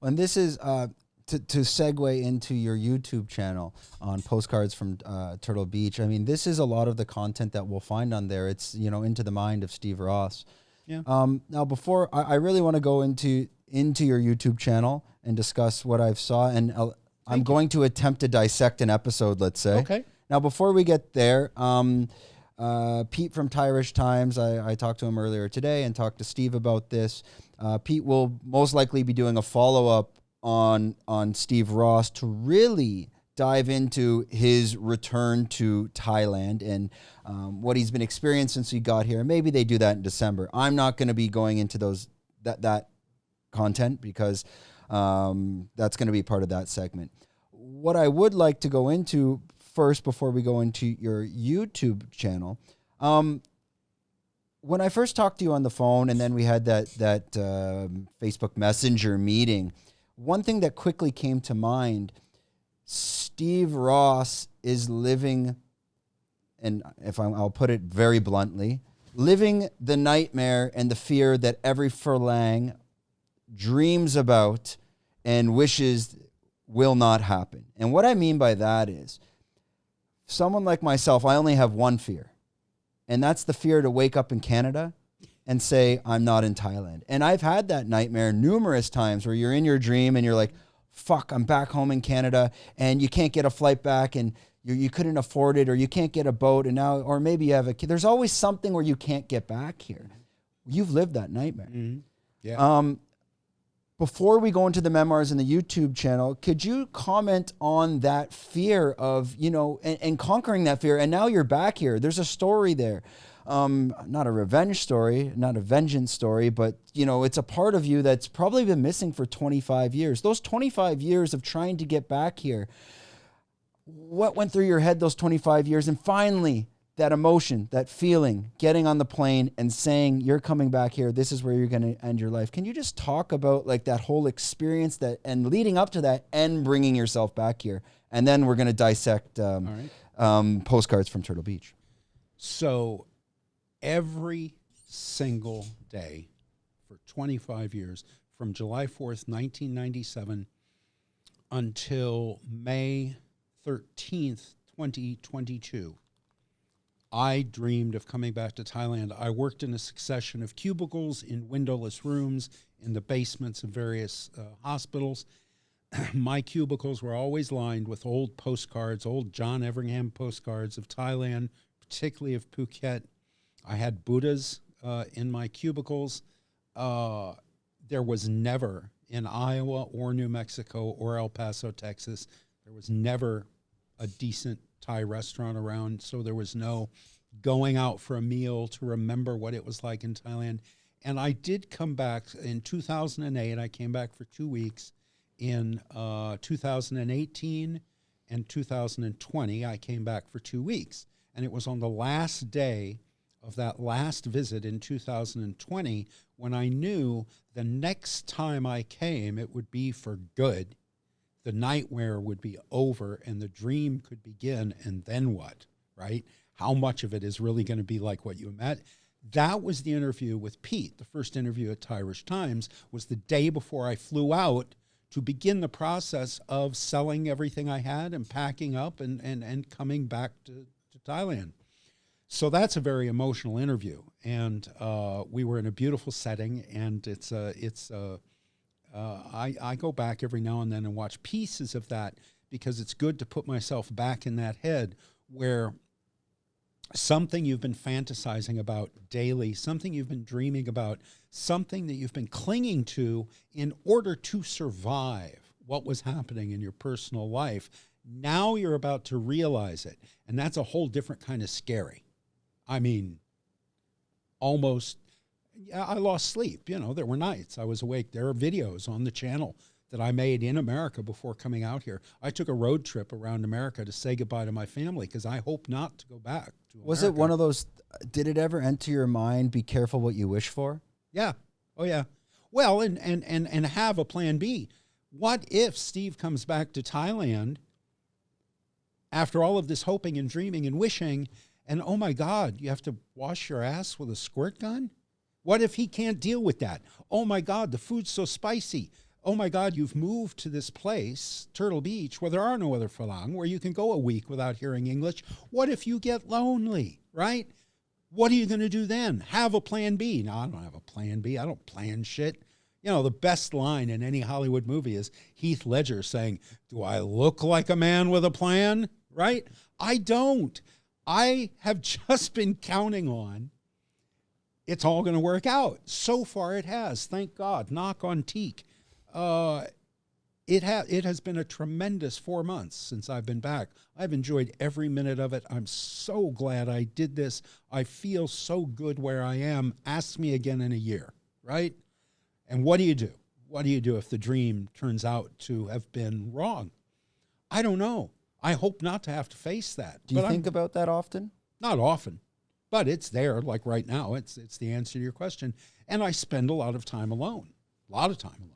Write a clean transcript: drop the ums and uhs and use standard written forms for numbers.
And this is to segue into your YouTube channel on Postcards from Turtle Beach. I mean, this is a lot of the content that we'll find on there. It's, Into the Mind of Steve Ross. Yeah. Now, before I really want to go into your YouTube channel and discuss what I've saw, and I'm going to attempt to dissect an episode, let's say. Okay. Now, before we get there, Pete from Irish Times, I talked to him earlier today and talked to Steve about this. Pete will most likely be doing a follow-up on Steve Ross to really dive into his return to Thailand and what he's been experiencing since he got here. Maybe they do that in December. I'm not going to be going into that content because that's going to be part of that segment. What I would like to go into first, before we go into your YouTube channel, when I first talked to you on the phone, and then we had that Facebook Messenger meeting, one thing that quickly came to mind: Steve Ross is living, and I'll put it very bluntly, living the nightmare and the fear that every furlang dreams about and wishes will not happen. And what I mean by that is, someone like myself, I only have one fear, and that's the fear to wake up in Canada and say, I'm not in Thailand. And I've had that nightmare numerous times where you're in your dream and you're like, fuck, I'm back home in Canada, and you can't get a flight back, and you couldn't afford it, or you can't get a boat, and now, or maybe you have a kid. There's always something where you can't get back here. You've lived that nightmare. Mm-hmm. Yeah. Before we go into the memoirs and the YouTube channel, could you comment on that fear of, and conquering that fear? And now you're back here. There's a story there. Not a revenge story, not a vengeance story, but, it's a part of you that's probably been missing for 25 years. Those 25 years of trying to get back here, what went through your head those 25 years? And finally, that emotion, that feeling, getting on the plane and saying, you're coming back here, this is where you're going to end your life. Can you just talk about like that whole experience and leading up to that and bringing yourself back here? And then we're going to dissect Postcards from Turtle Beach. So every single day for 25 years, from July 4th, 1997 until May 13th, 2022, I dreamed of coming back to Thailand. I worked in a succession of cubicles in windowless rooms in the basements of various hospitals. My cubicles were always lined with old postcards, old John Everingham postcards of Thailand, particularly of Phuket. I had Buddhas in my cubicles. There was never in Iowa or New Mexico or El Paso, Texas, there was never a decent Thai restaurant around, so there was no going out for a meal to remember what it was like in Thailand. And I did come back in 2008. I came back for 2 weeks. In 2018 and 2020, I came back for 2 weeks. And it was on the last day of that last visit in 2020 when I knew the next time I came, it would be for good. The nightmare would be over and the dream could begin. And then what, right? How much of it is really going to be like what you met? That was the interview with Pete. The first interview at Irish Times was the day before I flew out to begin the process of selling everything I had and packing up and coming back to Thailand. So that's a very emotional interview. And we were in a beautiful setting, and I go back every now and then and watch pieces of that because it's good to put myself back in that head where something you've been fantasizing about daily, something you've been dreaming about, something that you've been clinging to in order to survive what was happening in your personal life. Now you're about to realize it. And that's a whole different kind of scary. I mean, almost, I lost sleep. There were nights I was awake. There are videos on the channel that I made in America before coming out here. I took a road trip around America to say goodbye to my family because I hope not to go back to America. Was it one of those, did it ever enter your mind, be careful what you wish for? Yeah. Oh, yeah. Well, and have a plan B. What if Steve comes back to Thailand after all of this hoping and dreaming and wishing, and oh my God, you have to wash your ass with a squirt gun? What if he can't deal with that? Oh my God, the food's so spicy. oh my God, you've moved to this place, Turtle Beach, where there are no other Falang, where you can go a week without hearing English. What if you get lonely, right? What are you going to do then? Have a plan B. No, I don't have a plan B. I don't plan shit. You know, the best line in any Hollywood movie is Heath Ledger saying, do I look like a man with a plan? Right? I don't. I have just been counting on it's all going to work out. So far it has. Thank God. Knock on teak. It has been a tremendous 4 months since I've been back. I've enjoyed every minute of it. I'm so glad I did this. I feel so good where I am. Ask me again in a year, right? And what do you do? What do you do if the dream turns out to have been wrong? I don't know. I hope not to have to face that. Do you think about that often? Not often, but it's there. Like right now, it's the answer to your question. And I spend a lot of time alone, a lot of time alone.